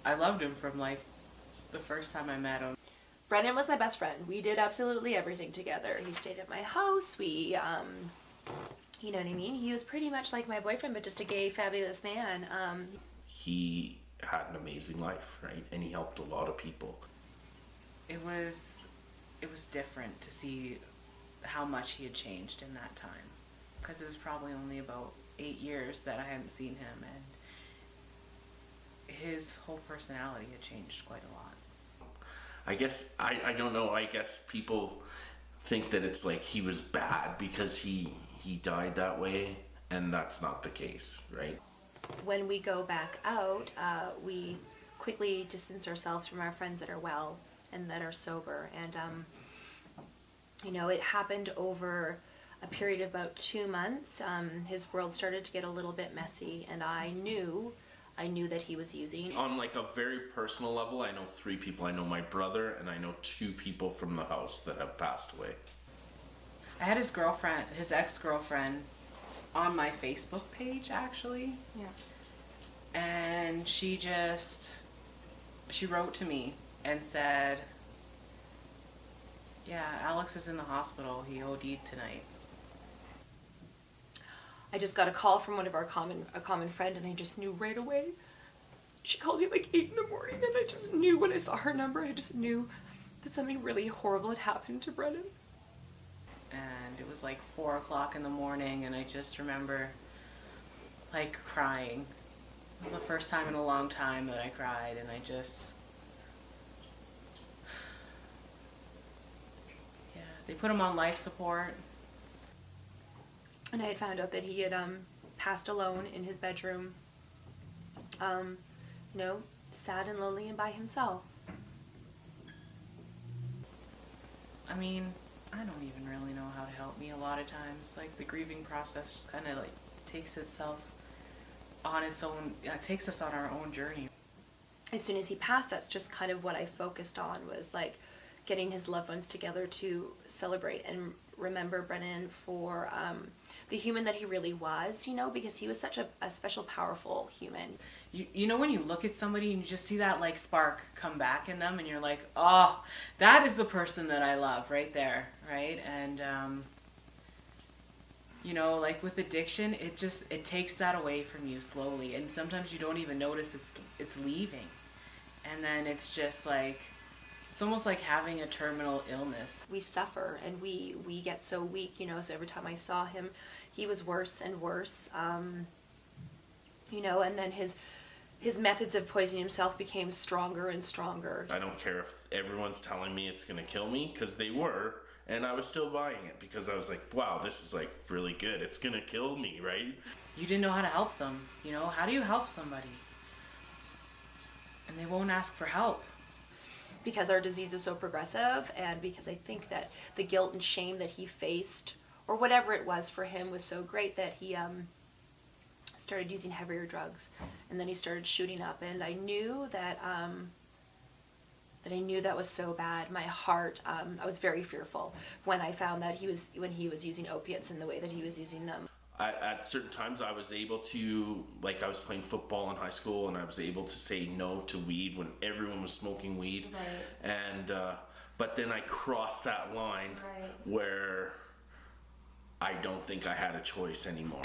I loved him from like the first time I met him. Brennan was my best friend. We did absolutely everything together. He stayed at my house. We, you know what I mean? He was pretty much like my boyfriend, but just a gay, fabulous man. He had an amazing life, right? And he helped a lot of people. It was different to see how much he had changed in that time, because it was probably only about 8 years that I hadn't seen him, and his whole personality had changed quite a lot. I guess, I don't know, I guess people think that it's like he was bad because he died that way, and that's not the case, right? When we go back out, we quickly distance ourselves from our friends that are well and that are sober. And, you know, it happened over a period of about 2 months. His world started to get a little bit messy, and I knew that he was using. On like a very personal level, I know 3 people. I know my brother, and I know 2 people from the house that have passed away. I had his ex-girlfriend, on my Facebook page, actually. Yeah. And she wrote to me and said, yeah, Alex is in the hospital. He OD'd tonight. I just got a call from one of a common friend, and I just knew right away. She called me like 8 in the morning, and I just knew when I saw her number, I just knew that something really horrible had happened to Brennan. And it was like 4 o'clock in the morning, and I just remember like crying. It was the first time in a long time that I cried, and they put him on life support. And I had found out that he had passed alone in his bedroom, you know, sad and lonely and by himself. I mean, I don't even really know how to help me a lot of times. Like, the grieving process just kind of like takes itself on its own, takes us on our own journey. As soon as he passed, that's just kind of what I focused on, was like getting his loved ones together to celebrate and remember Brennan for the human that he really was, you know, because he was such a special, powerful human. You know when you look at somebody and you just see that like spark come back in them, and you're like, oh, that is the person that I love right there, right? And you know, like with addiction, it takes that away from you slowly, and sometimes you don't even notice it's leaving, and then it's just like, it's almost like having a terminal illness. We suffer and we get so weak, you know, so every time I saw him, he was worse and worse, you know, and then his methods of poisoning himself became stronger and stronger. I don't care if everyone's telling me it's going to kill me, because they were, and I was still buying it because I was like, wow, this is like really good. It's going to kill me, right? You didn't know how to help them, you know? How do you help somebody? And they won't ask for help. Because our disease is so progressive, and because I think that the guilt and shame that he faced, or whatever it was for him, was so great that he started using heavier drugs, and then he started shooting up, and I knew that that was so bad. My heart, I was very fearful when I found that when he was using opiates in the way that he was using them. At certain times I was able to, like I was playing football in high school, and I was able to say no to weed when everyone was smoking weed. Right. And but then I crossed that line, Right. where I don't think I had a choice anymore.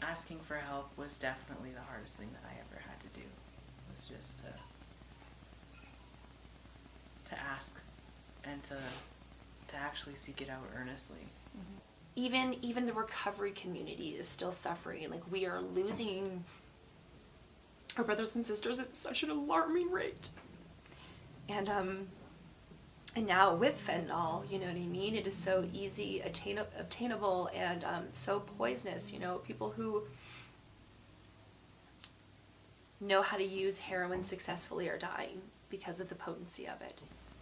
Asking for help was definitely the hardest thing that I ever had to do. Was just to ask and to actually seek it out earnestly. Mm-hmm. Even the recovery community is still suffering. Like, we are losing our brothers and sisters at such an alarming rate. And now with fentanyl, you know what I mean? It is so easy, obtainable, and so poisonous. You know, people who know how to use heroin successfully are dying because of the potency of it.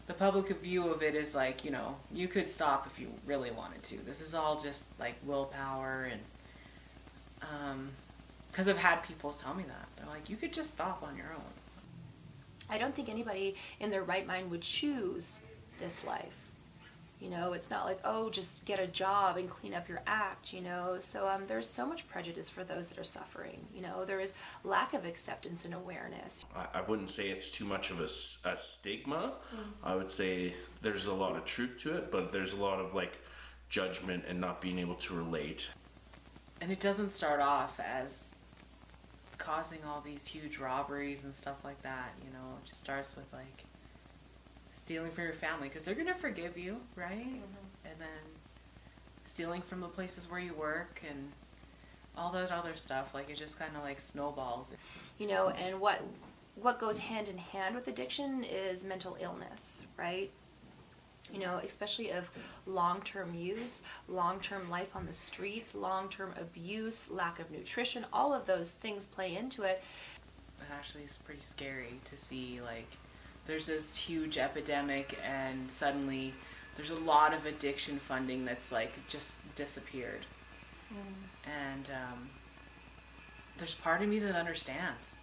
The public view of it is like, you know, you could stop if you really wanted to. This is all just like willpower, and because I've had people tell me that. They're like, you could just stop on your own. I don't think anybody in their right mind would choose this life. You know, it's not like, oh, just get a job and clean up your act, you know. So there's so much prejudice for those that are suffering. You know, there is lack of acceptance and awareness. I wouldn't say it's too much of a stigma. I would say there's a lot of truth to it, but there's a lot of like judgment and not being able to relate. And it doesn't start off as causing all these huge robberies and stuff like that, you know. It just starts with like stealing from your family, because they're gonna forgive you, right? And then stealing from the places where you work and all that other stuff. Like, it just kind of like snowballs. You know, and what goes hand in hand with addiction is mental illness, right? You know, especially of long-term use, long-term life on the streets, long-term abuse, lack of nutrition, all of those things play into it. It actually is pretty scary to see, like, there's this huge epidemic and suddenly there's a lot of addiction funding that's like just disappeared. And there's part of me that understands,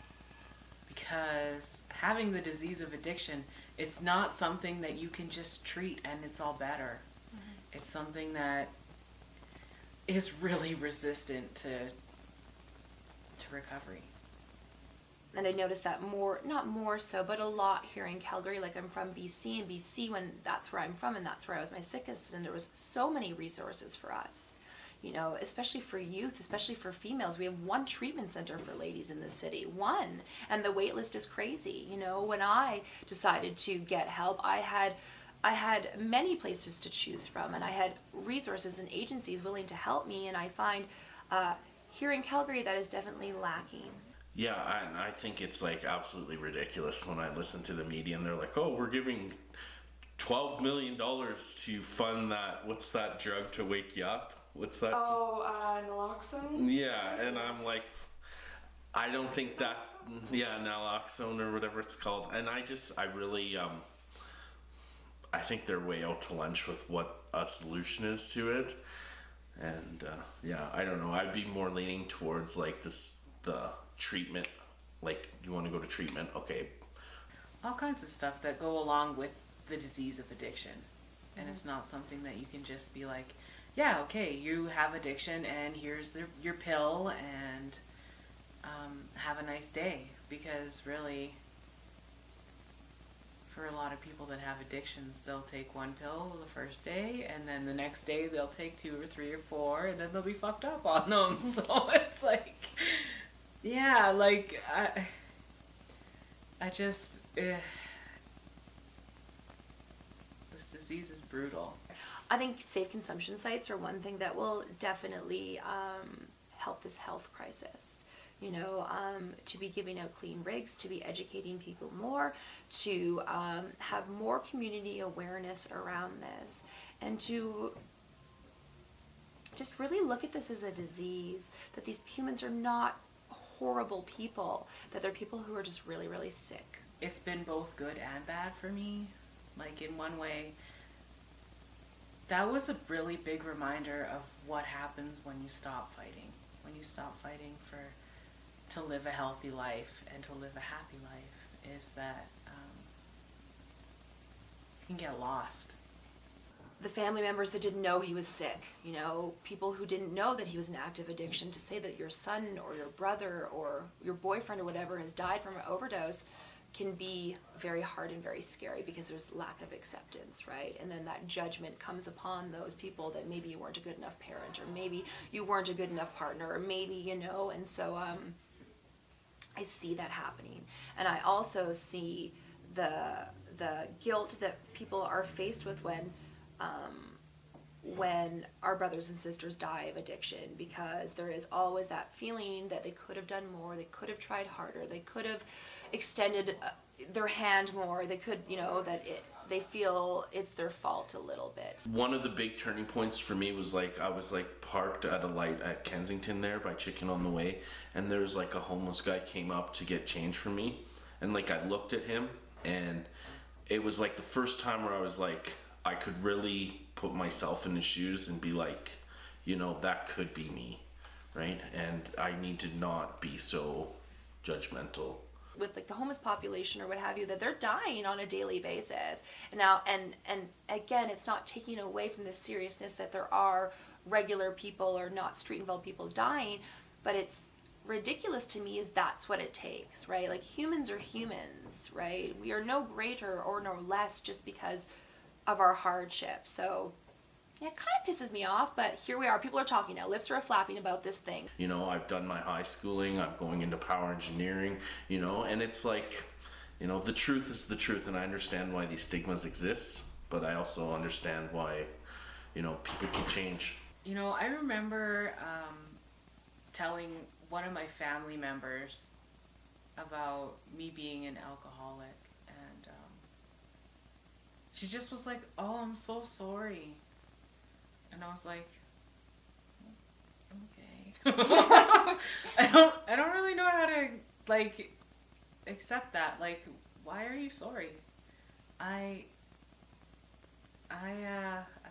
because having the disease of addiction, it's not something that you can just treat and it's all better. It's something that is really resistant to recovery. And I noticed that more, not more so, but a lot here in Calgary. Like, I'm from BC, and BC, when that's where I'm from and that's where I was my sickest, and there was so many resources for us, you know, especially for youth, especially for females. We have one treatment center for ladies in the city, one, and the wait list is crazy. You know, when I decided to get help, I had many places to choose from, and I had resources and agencies willing to help me, and I find here in Calgary that is definitely lacking. Yeah, and I think it's like absolutely ridiculous when I listen to the media and they're like, oh, we're giving $12 million to fund that, what's that drug to wake you up? What's that? Oh, naloxone? Yeah, and I'm like, I don't think that's, naloxone or whatever it's called. And I really, I think they're way out to lunch with what a solution is to it. And I don't know, I'd be more leaning towards like the treatment, like, you want to go to treatment, okay. All kinds of stuff that go along with the disease of addiction. And it's not something that you can just be like, yeah, okay, you have addiction and here's your pill and have a nice day. Because really, for a lot of people that have addictions, they'll take one pill the first day, and then the next day they'll take 2 or 3 or 4, and then they'll be fucked up on them. So it's like, yeah, like, I just, this disease is brutal. I think safe consumption sites are one thing that will definitely help this health crisis. You know, to be giving out clean rigs, to be educating people more, to have more community awareness around this, and to just really look at this as a disease, that these humans are not horrible people, that they're people who are just really, really sick. It's been both good and bad for me. Like, in one way, that was a really big reminder of what happens when you stop fighting. When you stop fighting to live a healthy life and to live a happy life, is that you can get lost. The family members that didn't know he was sick, you know, people who didn't know that he was in active addiction, to say that your son or your brother or your boyfriend or whatever has died from an overdose can be very hard and very scary, because there's lack of acceptance, right? And then that judgment comes upon those people that maybe you weren't a good enough parent, or maybe you weren't a good enough partner, or maybe, you know, and so I see that happening. And I also see the guilt that people are faced with when our brothers and sisters die of addiction, because there is always that feeling that they could have done more, they could have tried harder, they could have extended their hand more, they could, you know, they feel it's their fault a little bit. One of the big turning points for me was like, I was like parked at a light at Kensington there by Chicken on the Way, and there was like a homeless guy came up to get change from me, and like I looked at him, and it was like the first time where I was like, I could really put myself in his shoes and be like, you know, that could be me, right? And I need to not be so judgmental. with like the homeless population or what have you, that they're dying on a daily basis. And now, and again, it's not taking away from the seriousness that there are regular people or not street involved people dying, but it's ridiculous to me is that's what it takes, right? Like humans are humans, right? We are no greater or no less just because of our hardship. So yeah, it kind of pisses me off, but here we are. People are talking now. Lips are flapping about this thing. You know, I've done my high schooling. I'm going into power engineering, you know, and it's like, you know, the truth is the truth, and I understand why these stigmas exist, but I also understand why, you know, people can change. You know, I remember telling one of my family members about me being an alcoholic, and she just was like, "Oh, I'm so sorry." And I was like, okay. I don't really know how to like accept that. Like, why are you sorry? I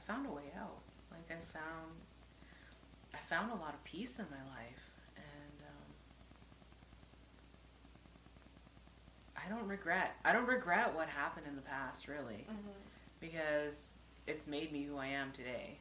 found a way out. Like I found a lot of peace in my life, and I don't regret what happened in the past, really, because it's made me who I am today.